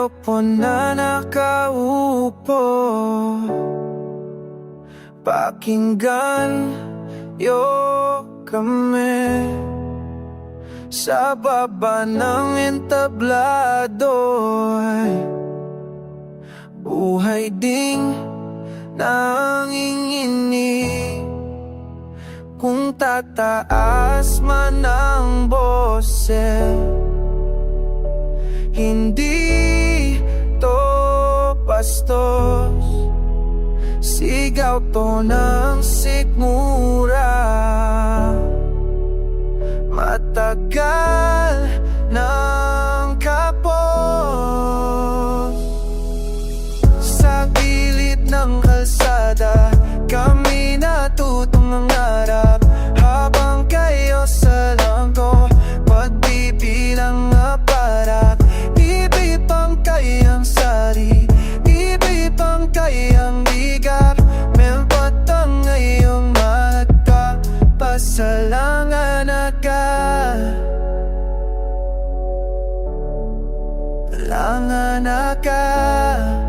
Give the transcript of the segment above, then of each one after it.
po na nakaupo, pakinggan yo kami sa baba ng entablado. Buhay ding nanginginig, kung tataas man ang boses, hindi to bastos. Sigaw to ng sikmura, matagal ng kapos. Sa gilid ng kalsada, kami natutong nangarap, habang kayo sa langko pagbibilang aparat. Ibibang kayang sari, ibibang kayang ligar, melpatang ngayong mata, pasalangan agad, langan agad.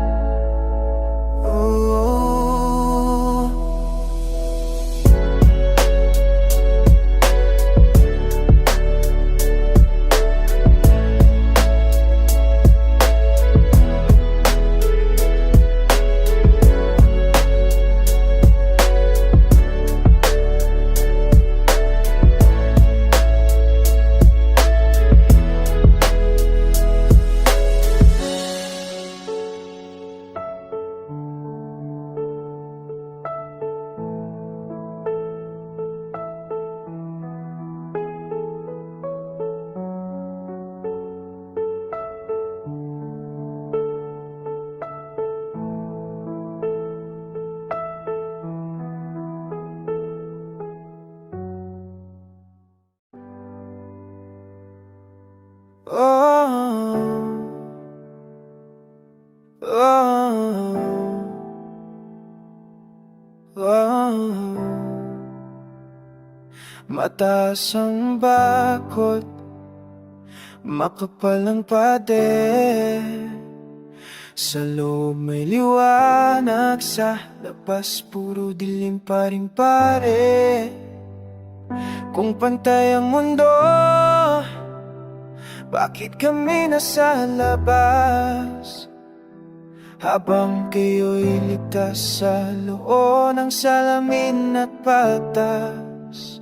Mataas ang bakod, makapal ang pader. Sa loob may liwanag, sa labas puro dilim pa rin pare. Kung pantay ang mundo, bakit kami nasa labas? Habang kayo'y ligtas sa loob ng salamin at patas.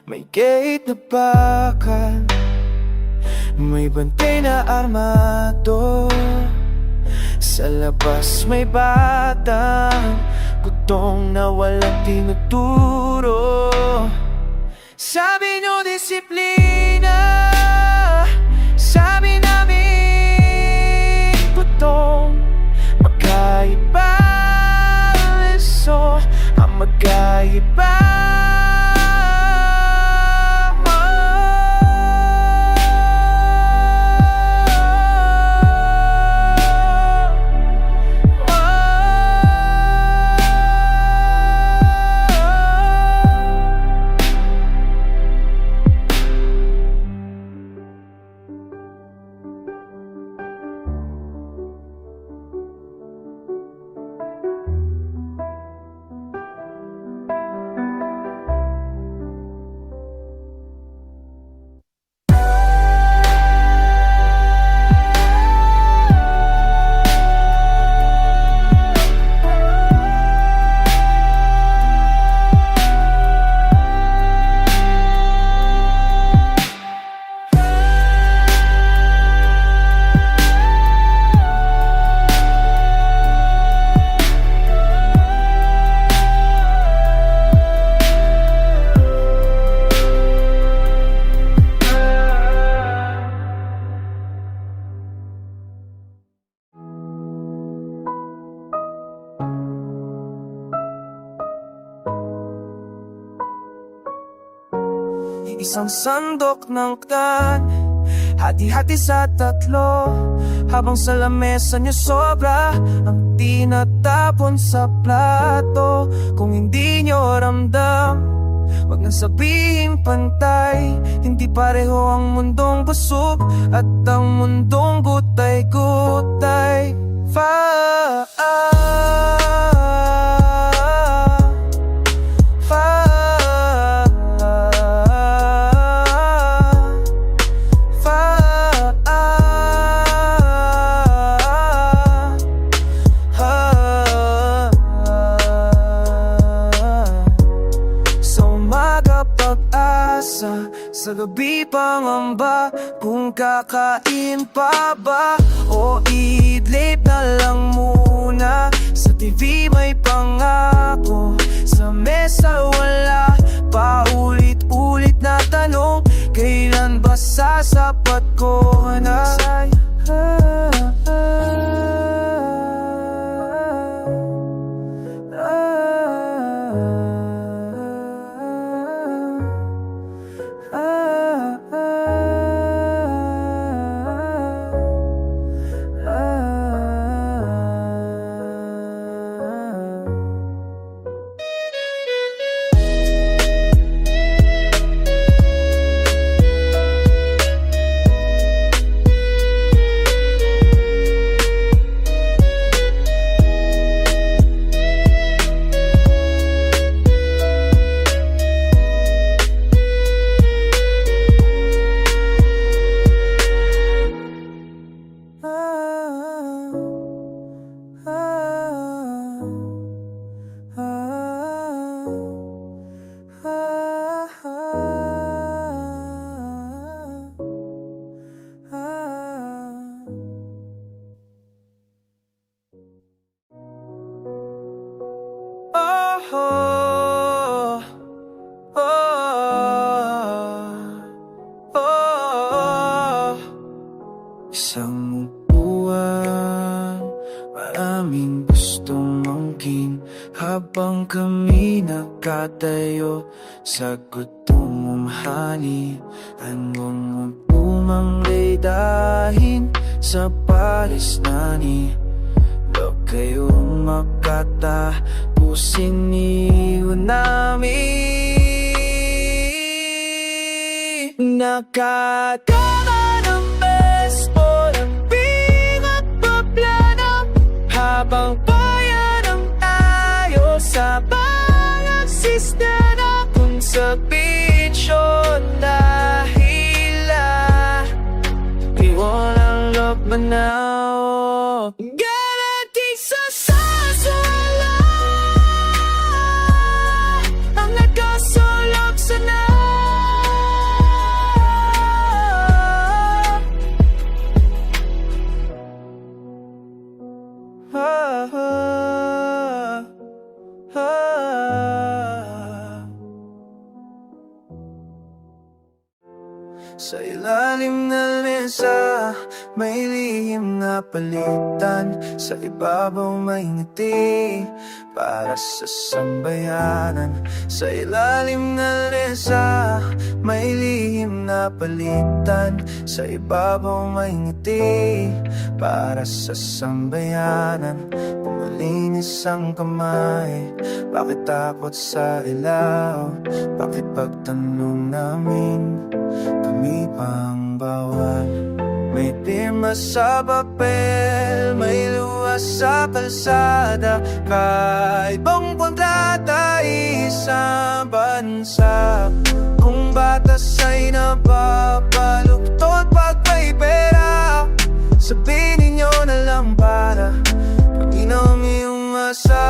May gate na bakal, may bantay na armado. Sa labas may batang gutong na walang tinuturo. Sabi nyo disiplina, sabi namin putong. Magkaiba leso ang magkaiba. Isang sandok ng kan, hati-hati sa tatlo. Habang sa lamesa nyo sobra ang tinatapon sa plato. Kung hindi nyo ramdam, Wag nang sabihin pantay, hindi pareho ang mundong busog at ang mundong gutay-gutay. Sa gabi pangamba, kung kakain pa ba o idlip na lang muna. Sa TV may pangako, sa mesa wala. Paulit-ulit na tanong, kailan ba sasapat ko na? Oh, oh, oh. Isang upuan, maraming gustong mangkin. Habang kami nakatayo sa gutong umhani, anong umanglay dahin sa pares nani. Huwag kayong makata, pusin iwan namin. Nakatama ng baseball ang bingat paplana, habang bayan tayo sa pag-assista na. Kung sa pitsyon dahila, iwan ang loob manaw. Sa saswala ang nagkasulog sana. Sa ilalim na mesa, may lihim na palitan. Sa ibabaw may ngiti para sa sambayanan. Sa ilalim na mesa, may lihim na palitan. Sa ibabaw may ngiti para sa sambayanan. Malinis ang kamay, bakit takot sa ilaw? Bakit pagtanong namin, kami pang bawal? May pirma sa papel, may luwas sa kalsada. Kaibang kontrata, isang bansa. Kung batas ay napabaluktot pag may pera, sabihin ninyo na lang para pag-inaw yung asa.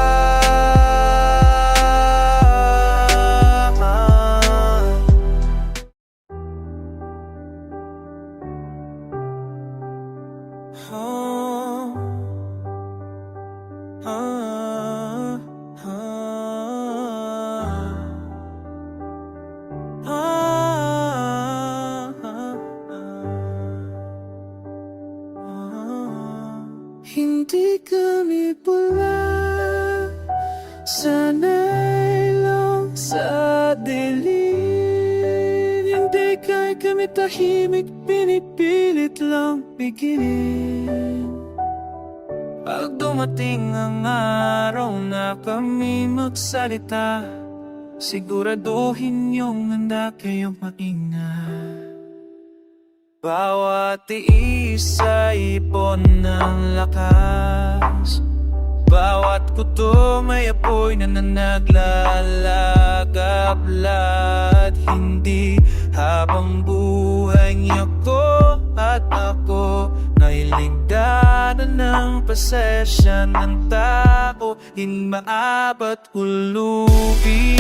Hindi kami pula, sanay lang sa dilim. Hindi kami tahimik, pinipilit lang pigilin. Pag dumating ang araw na kami magsalita, Siguraduhin niyong handa kayong maingat. Bawat tiis ay ipon ng lakas. Bawat kuto may apoy na naglalagablat. Hindi habang buhay niyo ko at ako nailigdanan ng pasensya ng tao. Hindi maabat ulubi.